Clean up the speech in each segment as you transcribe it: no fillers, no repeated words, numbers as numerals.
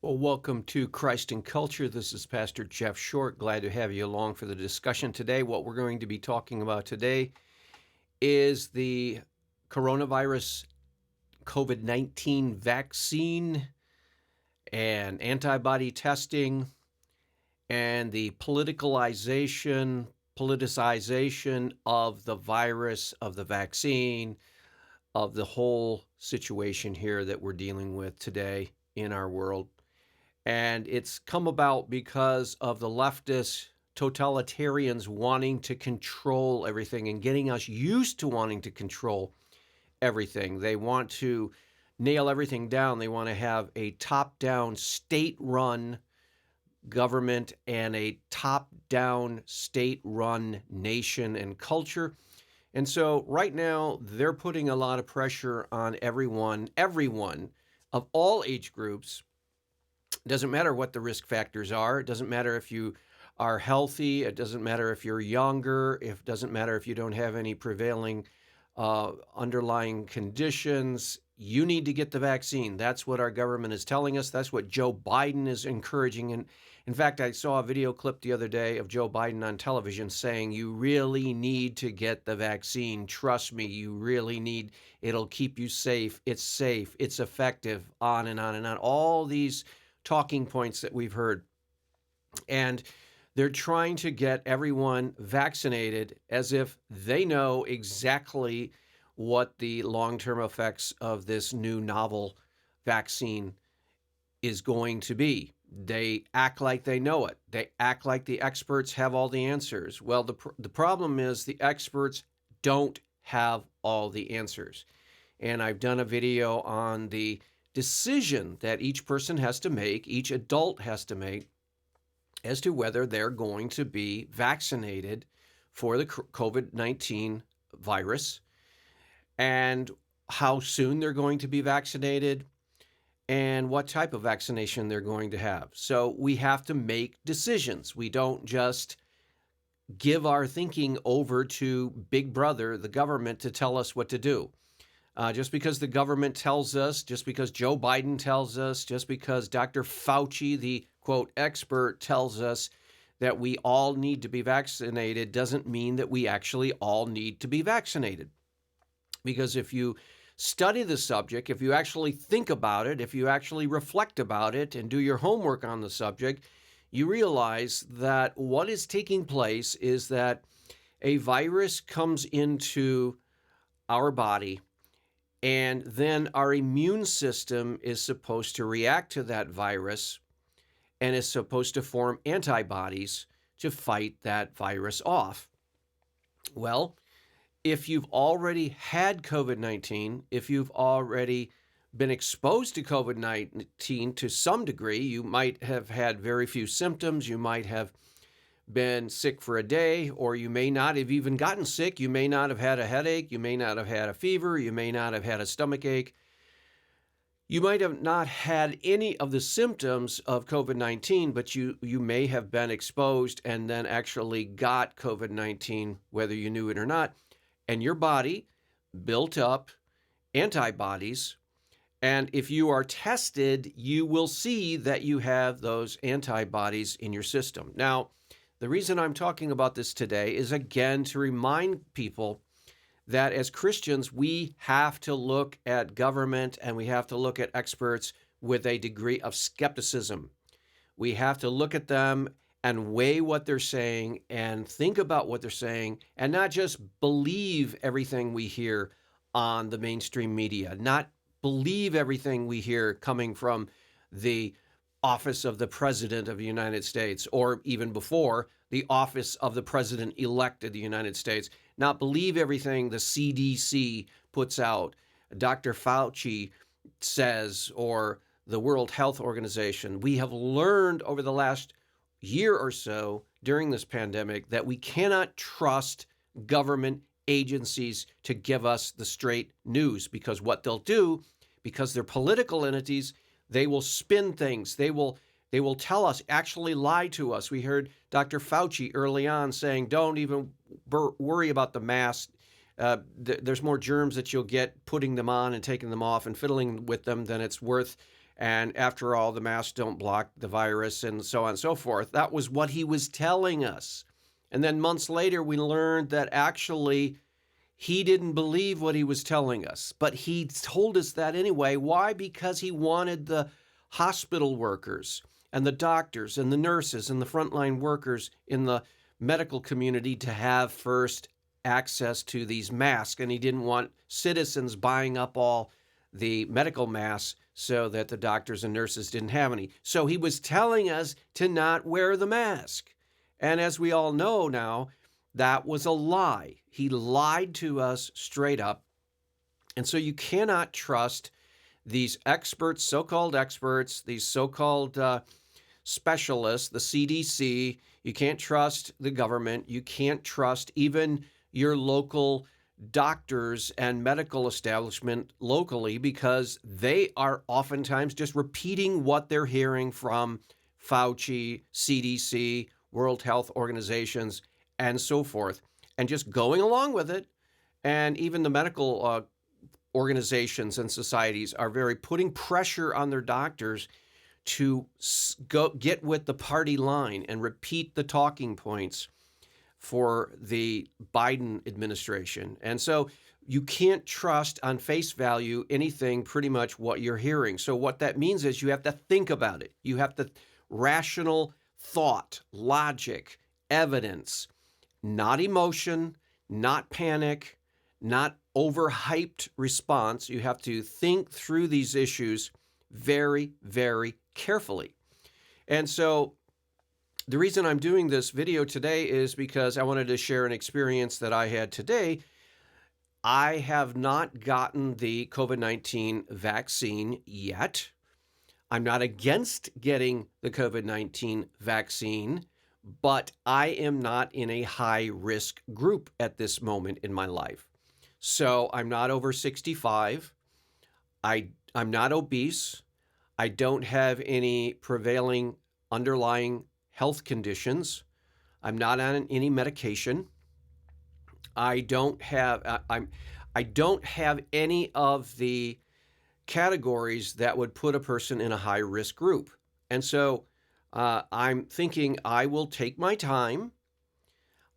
Well, welcome to Christ and Culture. This is Pastor Jeff Short. Glad to have you along for the discussion today. What we're going to be talking about today is the coronavirus COVID-19 vaccine and antibody testing and the politicization of the virus, of the vaccine, of the whole situation here that we're dealing with today in our world. And it's come about because of the leftist totalitarians wanting to control everything and getting us used to wanting to control everything. They want to nail everything down. They want to have a top-down state-run government and a top-down state-run nation and culture. And so right now, they're putting a lot of pressure on everyone of all age groups. It doesn't matter what the risk factors are. It doesn't matter if you are healthy. It doesn't matter if you're younger. It doesn't matter if you don't have any prevailing underlying conditions. You need to get the vaccine. That's what our government is telling us. That's what Joe Biden is encouraging. And in fact, I saw a video clip the other day of Joe Biden on television saying, you really need to get the vaccine. Trust me, you really need. It'll keep you safe. It's effective, on and on and on. All these talking points that we've heard. And they're trying to get everyone vaccinated as if they know exactly what the long-term effects of this new novel vaccine is going to be. They act like they know it. They act like the experts have all the answers. Well, the problem is the experts don't have all the answers. And I've done a video on the decision that each person has to make, each adult has to make, as to whether they're going to be vaccinated for the COVID-19 virus and how soon they're going to be vaccinated and what type of vaccination they're going to have. So we have to make decisions. We don't just give our thinking over to Big Brother, the government, to tell us what to do. Just because the government tells us, just because Joe Biden tells us, just because Dr. Fauci, the quote expert, tells us that we all need to be vaccinated doesn't mean that we actually all need to be vaccinated. Because if you study the subject, if you actually think about it, if you actually reflect about it and do your homework on the subject, you realize that what is taking place is that a virus comes into our body, and then our immune system is supposed to react to that virus and is supposed to form antibodies to fight that virus off. Well, if you've already had COVID-19, if you've already been exposed to COVID-19 to some degree, you might have had very few symptoms, you might have been sick for a day, or you may not have even gotten sick. You may not have had a headache. You may not have had a fever. You may not have had a stomach ache. You might have not had any of the symptoms of COVID-19, but you may have been exposed and then actually got COVID-19, whether you knew it or not. And your body built up antibodies. And if you are tested, you will see that you have those antibodies in your system. Now, the reason I'm talking about this today is, again, to remind people that as Christians, we have to look at government and we have to look at experts with a degree of skepticism. We have to look at them and weigh what they're saying and think about what they're saying and not just believe everything we hear on the mainstream media, not believe everything we hear coming from the office of the President of the United States, or even before, the office of the President-elect of the United States. Not believe everything the CDC puts out, Dr. Fauci says, or the World Health Organization. We have learned over the last year or so during this pandemic that we cannot trust government agencies to give us the straight news, because what they'll do, because they're political entities, they will spin things. They will tell us, actually lie to us. We heard Dr. Fauci early on saying, don't even worry about the mask. There's more germs that you'll get putting them on and taking them off and fiddling with them than it's worth And after all, the masks don't block the virus and so on and so forth. That was what he was telling us. And then months later, we learned that actually he didn't believe what he was telling us, but he told us that anyway. Why? Because he wanted the hospital workers and the doctors and the nurses and the frontline workers in the medical community to have first access to these masks. And he didn't want citizens buying up all the medical masks so that the doctors and nurses didn't have any. So he was telling us to not wear the mask. And as we all know now, that was a lie. He lied to us straight up. And so you cannot trust these experts, so-called experts, these so-called specialists, the CDC. You can't trust the government. You can't trust even your local doctors and medical establishment locally, because they are oftentimes just repeating what they're hearing from Fauci, CDC, World Health Organizations, and so forth, and just going along with it. And even the medical organizations and societies are very putting pressure on their doctors to go get with the party line and repeat the talking points for the Biden administration. And so you can't trust on face value anything, pretty much what you're hearing. So what that means is you have to think about it. You have to rational thought, logic, evidence, not emotion, not panic, not overhyped response. You have to think through these issues very, very carefully. And so the reason I'm doing this video today is because I wanted to share an experience that I had today. I have not gotten the COVID-19 vaccine yet. I'm not against getting the COVID-19 vaccine, but I am not in a high-risk group at this moment in my life. So I'm not over 65. I'm not obese. I don't have any prevailing underlying health conditions. I'm not on any medication. I don't have any of the categories that would put a person in a high-risk group. And so I'm thinking I will take my time.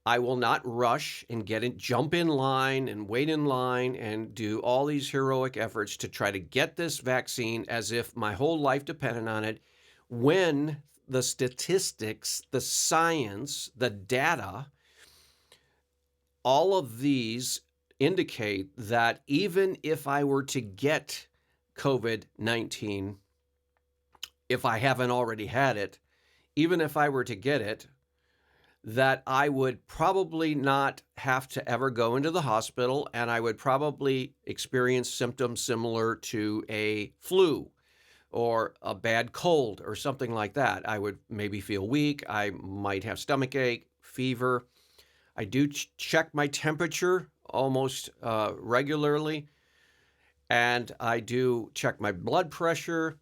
I will not rush and jump in line and wait in line and do all these heroic efforts to try to get this vaccine as if my whole life depended on it, when the statistics, the science, the data, all of these indicate that even if I were to get COVID-19, if I haven't already had it, even if I were to get it, that I would probably not have to ever go into the hospital, and I would probably experience symptoms similar to a flu or a bad cold or something like that. I would maybe feel weak. I might have stomach ache, fever. I do check my temperature almost regularly, and I do check my blood pressure.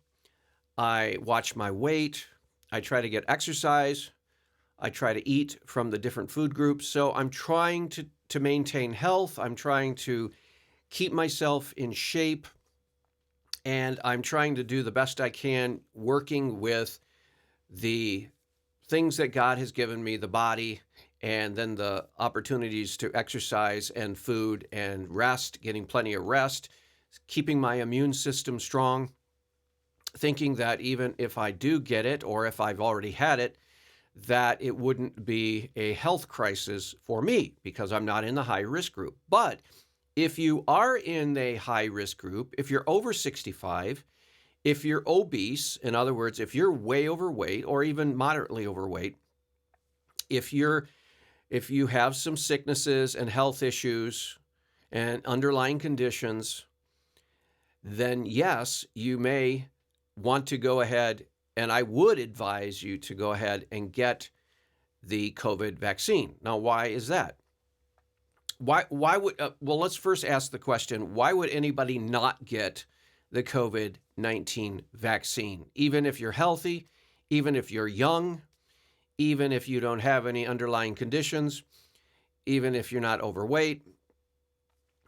I watch my weight. I try to get exercise. I try to eat from the different food groups. So I'm trying to maintain health. I'm trying to keep myself in shape. And I'm trying to do the best I can, working with the things that God has given me, the body, and then the opportunities to exercise and food and rest, getting plenty of rest, keeping my immune system strong, thinking that even if I do get it, or if I've already had it, that it wouldn't be a health crisis for me because I'm not in the high risk group. But if you are in a high risk group, if you're over 65, if you're obese, in other words, if you're way overweight or even moderately overweight, if you have some sicknesses and health issues and underlying conditions, then yes, you may want to go ahead, and I would advise you to go ahead and get the COVID vaccine. Now, why is that? Why would, well, let's first ask the question, why would anybody not get the COVID-19 vaccine? Even if you're healthy, even if you're young, even if you don't have any underlying conditions, even if you're not overweight,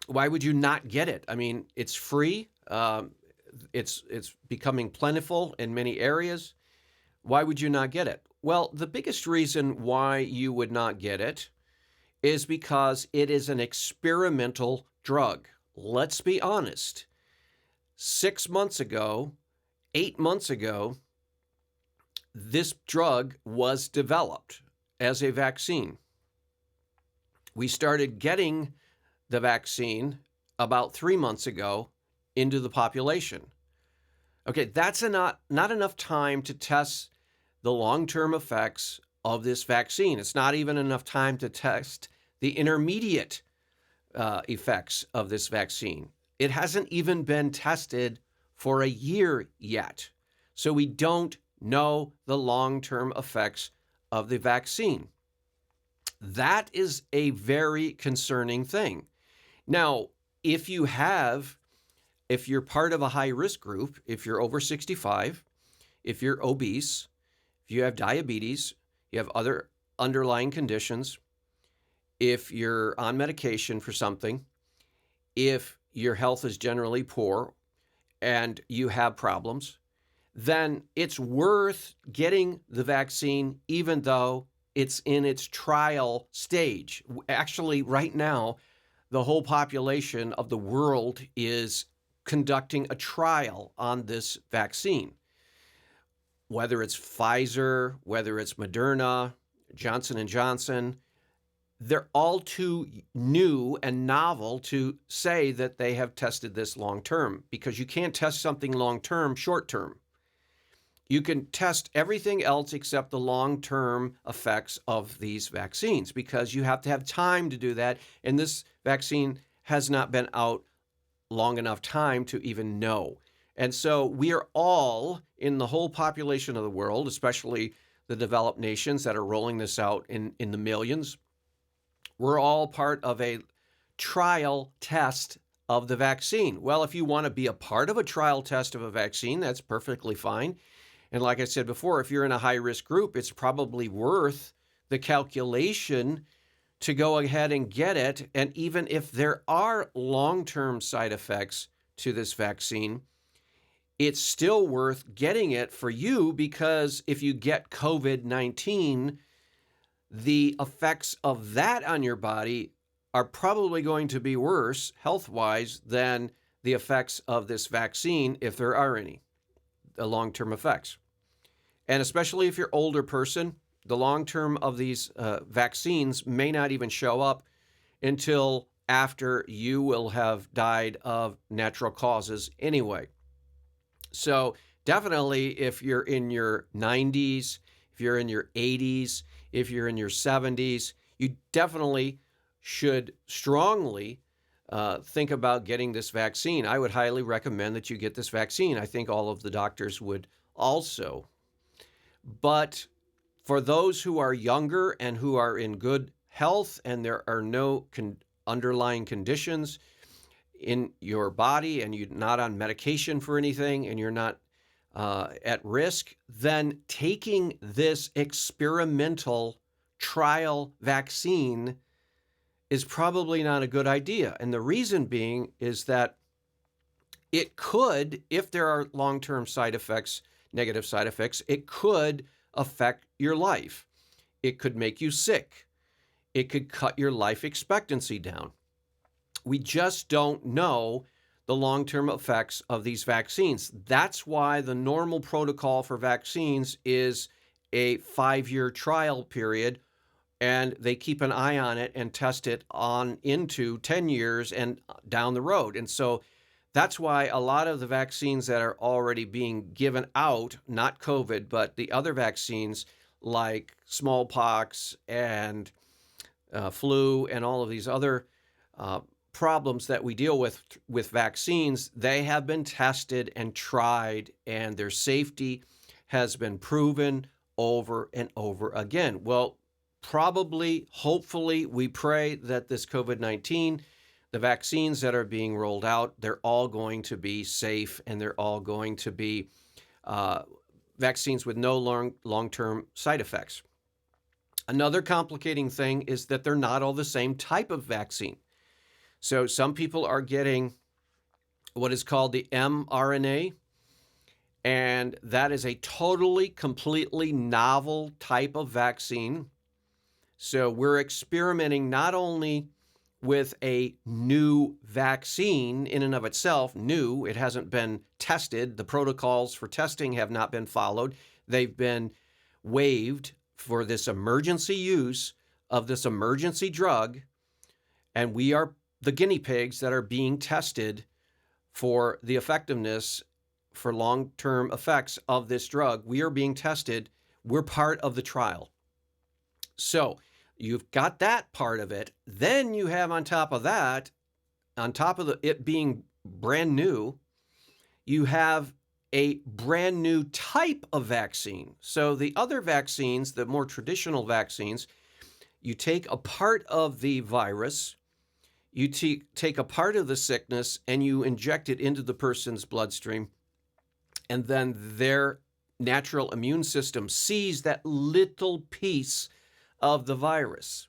why would you not get it? I mean, it's free. It's becoming plentiful in many areas. Why would you not get it? Well, the biggest reason why you would not get it is because it is an experimental drug. Let's be honest. 6 months ago, 8 months ago, this drug was developed as a vaccine. We started getting the vaccine about 3 months ago into the population. Okay, that's not enough time to test the long-term effects of this vaccine. It's not even enough time to test the intermediate effects of this vaccine. It hasn't even been tested for a year yet. So we don't know the long-term effects of the vaccine. That is a very concerning thing. Now, if you're part of a high-risk group, if you're over 65, if you're obese, if you have diabetes, you have other underlying conditions, if you're on medication for something, if your health is generally poor and you have problems, then it's worth getting the vaccine even though it's in its trial stage. Actually, right now, the whole population of the world is conducting a trial on this vaccine. Whether it's Pfizer, whether it's Moderna, Johnson & Johnson, they're all too new and novel to say that they have tested this long term, because you can't test something long term short term. You can test everything else except the long term effects of these vaccines, because you have to have time to do that. And this vaccine has not been out long enough time to even know. And so we are all, in the whole population of the world, especially the developed nations that are rolling this out in the millions, we're all part of a trial test of the vaccine. Well, if you want to be a part of a trial test of a vaccine, that's perfectly fine. And like I said before, if you're in a high-risk group, it's probably worth the calculation to go ahead and get it. And even if there are long-term side effects to this vaccine, it's still worth getting it for you, because if you get COVID-19, the effects of that on your body are probably going to be worse health-wise than the effects of this vaccine, if there are any, the long-term effects. And especially if you're an older person, the long-term of these vaccines may not even show up until after you will have died of natural causes anyway. So definitely, if you're in your 90s, if you're in your 80s, if you're in your 70s, you definitely should strongly think about getting this vaccine. I would highly recommend that you get this vaccine. I think all of the doctors would also. But for those who are younger and who are in good health and there are no underlying conditions in your body, and you're not on medication for anything, and you're not at risk, then taking this experimental trial vaccine is probably not a good idea. And the reason being is that it could, if there are long-term side effects, negative side effects, it could affect your life. It could make you sick. It could cut your life expectancy down. We just don't know the long-term effects of these vaccines. That's why the normal protocol for vaccines is a 5-year trial period, and they keep an eye on it and test it on into 10 years and down the road. And so that's why a lot of the vaccines that are already being given out, not COVID, but the other vaccines like smallpox and flu and all of these other problems that we deal with vaccines, they have been tested and tried, and their safety has been proven over and over again. Well, probably, hopefully, we pray that this COVID-19, the vaccines that are being rolled out, they're all going to be safe, and they're all going to be vaccines with no long-term side effects. Another complicating thing is that they're not all the same type of vaccine. So some people are getting what is called the mRNA, and that is a totally, completely novel type of vaccine. So we're experimenting not only with a new vaccine in and of itself, new, it hasn't been tested. The protocols for testing have not been followed. They've been waived for this emergency use of this emergency drug, and we are the guinea pigs that are being tested for the effectiveness for long-term effects of this drug. We are being tested. We're part of the trial. So you've got that part of it. Then you have on top of that, on top of it being brand new, you have a brand new type of vaccine. So the other vaccines, the more traditional vaccines, you take a part of the virus, you take a part of the sickness, and you inject it into the person's bloodstream, and then their natural immune system sees that little piece of the virus,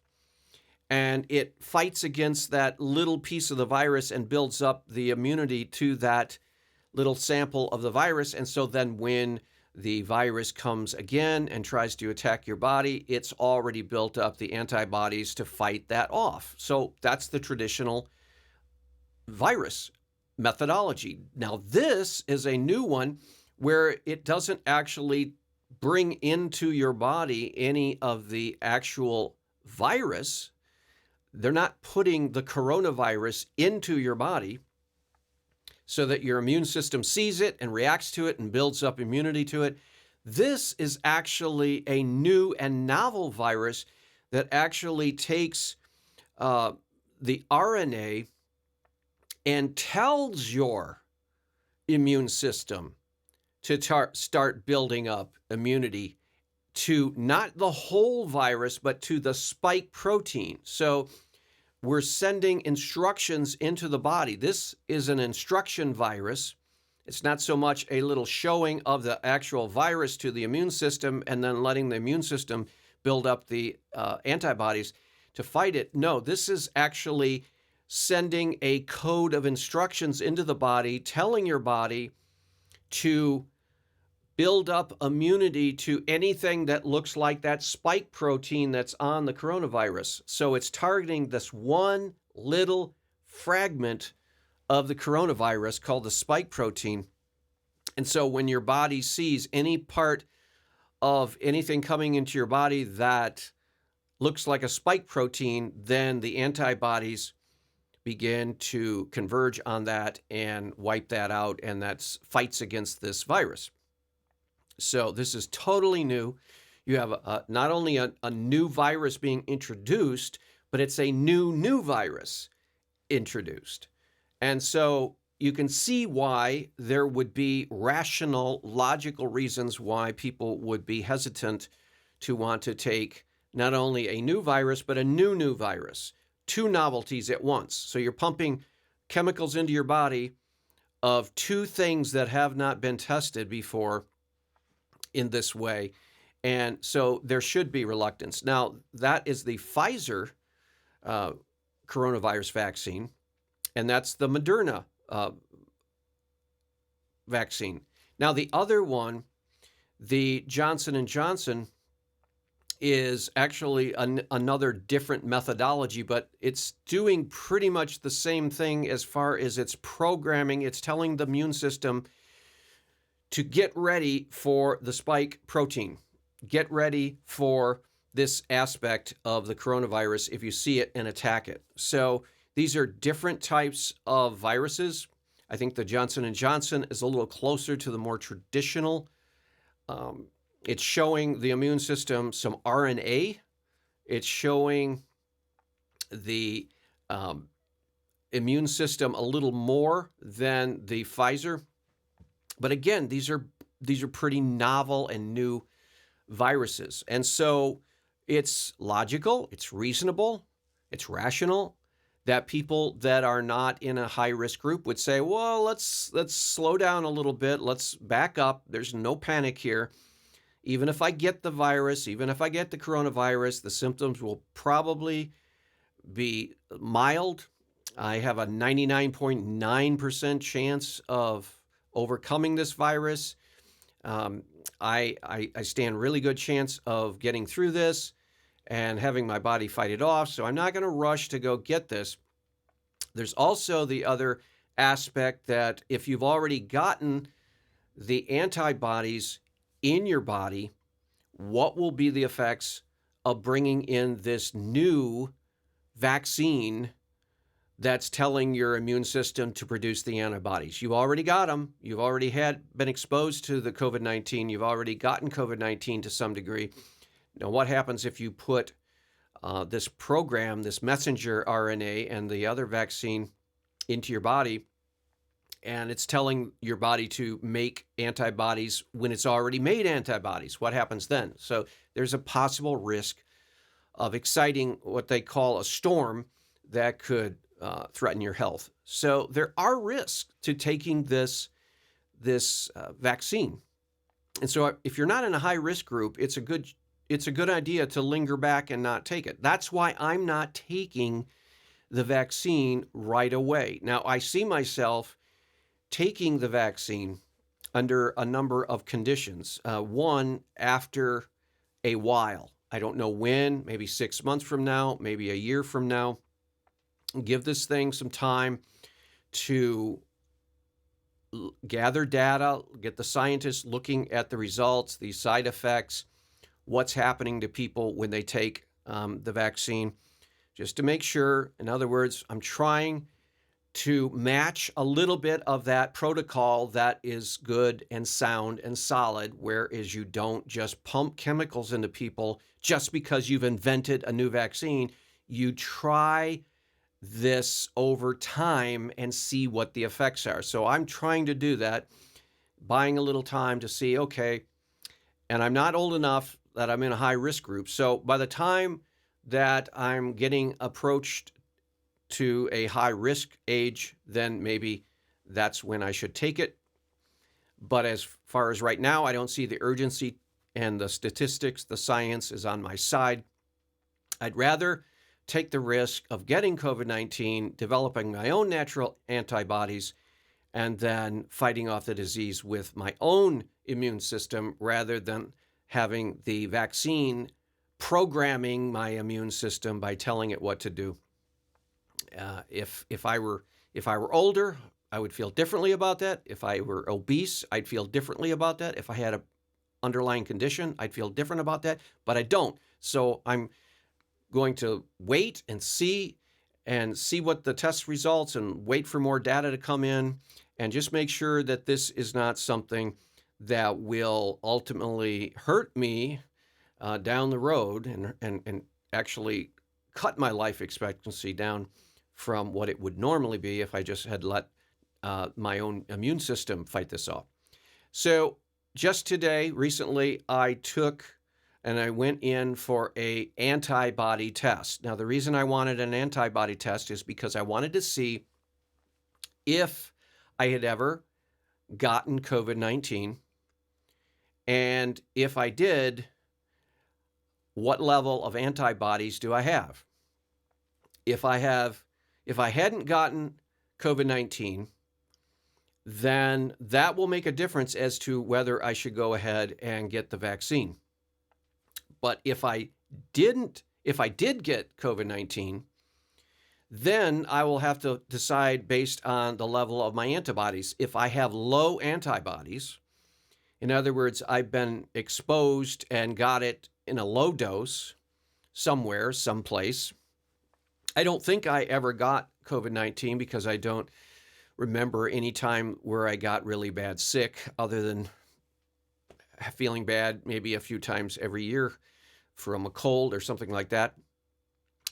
and it fights against that little piece of the virus and builds up the immunity to that little sample of the virus. And so then when the virus comes again and tries to attack your body, it's already built up the antibodies to fight that off. So that's the traditional virus methodology. Now, this is a new one where it doesn't actually bring into your body any of the actual virus. They're not putting the coronavirus into your body so that your immune system sees it and reacts to it and builds up immunity to it. This is actually a new and novel virus that actually takes the RNA and tells your immune system to start building up immunity to not the whole virus, but to the spike protein. So we're sending instructions into the body. This is an instruction virus. It's not so much a little showing of the actual virus to the immune system and then letting the immune system build up the antibodies to fight it. No, this is actually sending a code of instructions into the body, telling your body to build up immunity to anything that looks like that spike protein that's on the coronavirus. So it's targeting this one little fragment of the coronavirus called the spike protein. And so when your body sees any part of anything coming into your body that looks like a spike protein, then the antibodies begin to converge on that and wipe that out, and that fights against this virus. So this is totally new. You have not only a new virus being introduced, but it's a new virus introduced. And so you can see why there would be rational, logical reasons why people would be hesitant to want to take not only a new virus, but a new virus, two novelties at once. So you're pumping chemicals into your body of two things that have not been tested before in this way. And so there should be reluctance. Now, that is the Pfizer coronavirus vaccine, and that's the Moderna vaccine. Now, the other one, the Johnson & Johnson, is actually another different methodology, but it's doing pretty much the same thing as far as its programming. It's telling the immune system to get ready for the spike protein, get ready for this aspect of the coronavirus if you see it and attack it. So these are different types of viruses. I think the Johnson & Johnson is a little closer to the more traditional. It's showing the immune system some RNA. It's showing the immune system a little more than the Pfizer. But again, these are pretty novel and new viruses. And so it's logical, it's reasonable, it's rational that people that are not in a high-risk group would say, well, let's slow down a little bit. Let's back up. There's no panic here. Even if I get the virus, even if I get the coronavirus, the symptoms will probably be mild I have a 99.9% chance of overcoming this virus. Um, I stand really good chance of getting through this and having my body fight it off. So I'm not going to rush to go get this. There's also the other aspect that if you've already gotten the antibodies in your body, what will be the effects of bringing in this new vaccine that's telling your immune system to produce the antibodies? You already got them. You've already been exposed to the COVID-19. You've already gotten COVID-19 to some degree. Now, what happens if you put this program, this messenger RNA and the other vaccine into your body, and it's telling your body to make antibodies when it's already made antibodies? What happens then? So there's a possible risk of exciting what they call a storm that could threaten your health. So there are risks to taking this vaccine. And so if you're not in a high risk group, it's a good idea to linger back and not take it. That's why I'm not taking the vaccine right away. Now, I see myself taking the vaccine under a number of conditions. One, after a while. I don't know when, maybe 6 months from now, maybe a year from now. Give this thing some time to gather data, get the scientists looking at the results, the side effects, what's happening to people when they take the vaccine, just to make sure. In other words, I'm trying to match a little bit of that protocol that is good and sound and solid, whereas you don't just pump chemicals into people just because you've invented a new vaccine. You try this over time and see what the effects are. So I'm trying to do that, buying a little time to see, okay, and I'm not old enough that I'm in a high risk group. So by the time that I'm getting approached to a high risk age, then maybe that's when I should take it. But as far as right now, I don't see the urgency, and the statistics, the science is on my side. I'd rather take the risk of getting COVID-19, developing my own natural antibodies, and then fighting off the disease with my own immune system rather than having the vaccine programming my immune system by telling it what to do. If I were older, I would feel differently about that. If I were obese, I'd feel differently about that. If I had an underlying condition, I'd feel different about that. But I don't. So I'm going to wait and see what the test results, and wait for more data to come in, and just make sure that this is not something that will ultimately hurt me down the road and actually cut my life expectancy down from what it would normally be if I just had let my own immune system fight this off. So just recently, I went in for an antibody test. Now, the reason I wanted an antibody test is because I wanted to see if I had ever gotten COVID-19, and if I did, what level of antibodies do I have? If I hadn't gotten COVID-19, then that will make a difference as to whether I should go ahead and get the vaccine. But if I did get COVID-19, then I will have to decide based on the level of my antibodies. If I have low antibodies, in other words, I've been exposed and got it in a low dose somewhere, someplace. I don't think I ever got COVID-19 because I don't remember any time where I got really bad sick, other than feeling bad maybe a few times every year from a cold or something like that.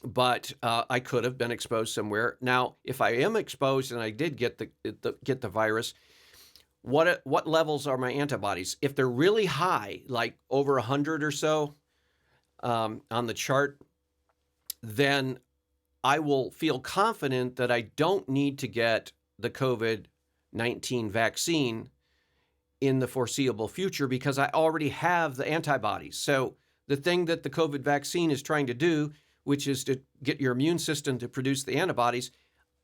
But I could have been exposed somewhere. Now, if I am exposed and I did get the virus, what levels are my antibodies? If they're really high, like over 100 or so on the chart, then I will feel confident that I don't need to get the COVID-19 vaccine in the foreseeable future because I already have the antibodies. So the thing that the COVID vaccine is trying to do, which is to get your immune system to produce the antibodies,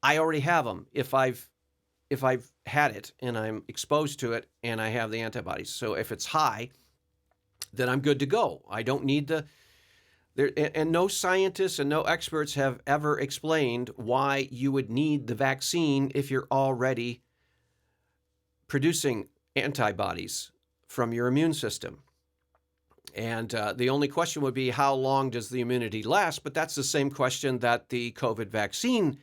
I already have them if I've had it and I'm exposed to it and I have the antibodies. So if it's high, then I'm good to go. I don't need the there, and no scientists and no experts have ever explained why you would need the vaccine if you're already producing antibodies from your immune system. And the only question would be, how long does the immunity last? But that's the same question that the COVID vaccine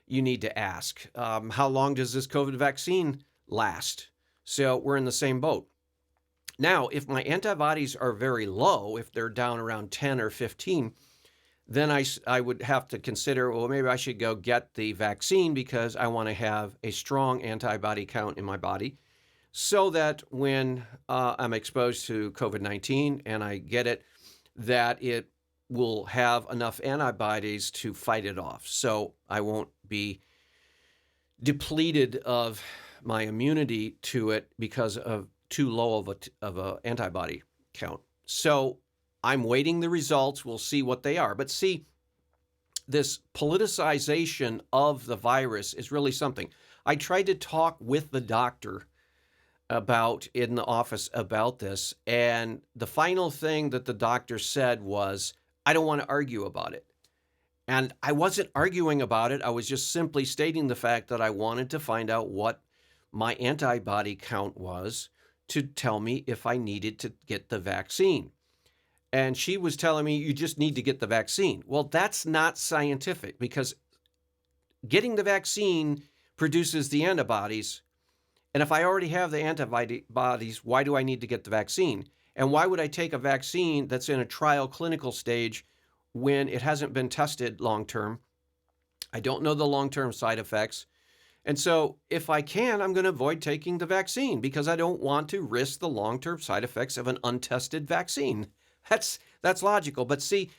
you need to ask. How long does this COVID vaccine last? So we're in the same boat. Now, if my antibodies are very low, if they're down around 10 or 15, then I would have to consider, well, maybe I should go get the vaccine because I want to have a strong antibody count in my body so that when I'm exposed to COVID-19 and I get it, that it will have enough antibodies to fight it off. So I won't be depleted of my immunity to it because of too low of a antibody count. So I'm waiting the results. We'll see what they are. But see, this politicization of the virus is really something. I tried to talk with the doctor in the office about this, and the final thing that the doctor said was, I don't want to argue about it. And I wasn't arguing about it. I was just simply stating the fact that I wanted to find out what my antibody count was to tell me if I needed to get the vaccine. And she was telling me, you just need to get the vaccine. Well, that's not scientific, because getting the vaccine produces the antibodies. And if I already have the antibodies, why do I need to get the vaccine? And why would I take a vaccine that's in a trial clinical stage when it hasn't been tested long-term? I don't know the long-term side effects. And so if I can, I'm going to avoid taking the vaccine because I don't want to risk the long-term side effects of an untested vaccine. That's logical. But see,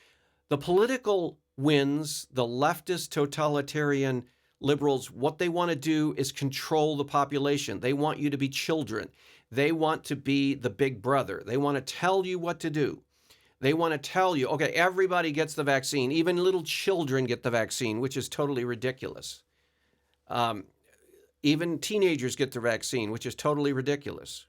the political wins, the leftist totalitarian liberals, what they want to do is control the population. They want you to be children. They want to be the big brother. They want to tell you what to do. They want to tell you, okay, everybody gets the vaccine. Even little children get the vaccine, which is totally ridiculous. Even teenagers get the vaccine, which is totally ridiculous.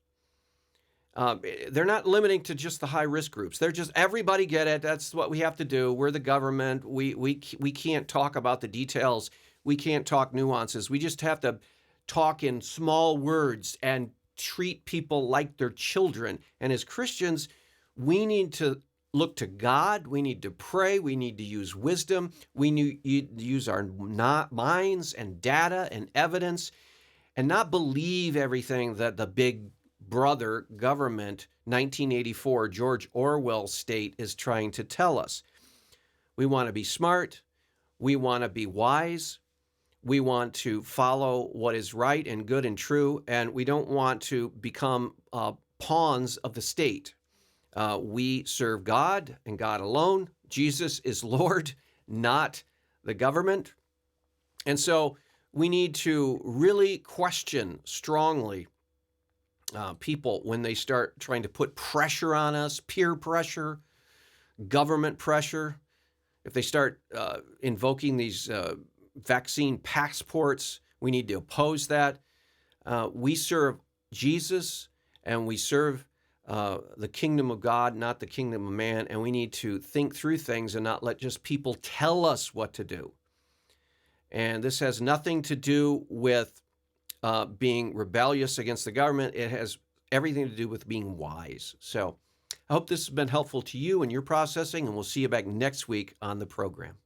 They're not limiting to just the high-risk groups. They're just, everybody get it. That's what we have to do. We're the government. We can't talk about the details. We can't talk nuances. We just have to talk in small words and treat people like they're children. And as Christians, we need to look to God. We need to pray. We need to use wisdom. We need to use our minds and data and evidence and not believe everything that the big brother government, 1984, George Orwell state is trying to tell us. We want to be smart. We want to be wise. We want to follow what is right and good and true. And we don't want to become pawns of the state. We serve God and God alone. Jesus is Lord, not the government. And so we need to really question strongly people when they start trying to put pressure on us, peer pressure, government pressure. If they start invoking these vaccine passports, we need to oppose that. We serve Jesus and we serve the kingdom of God, not the kingdom of man. And we need to think through things and not let just people tell us what to do. And this has nothing to do with being rebellious against the government. It has everything to do with being wise. So I hope this has been helpful to you in your processing, and we'll see you back next week on the program.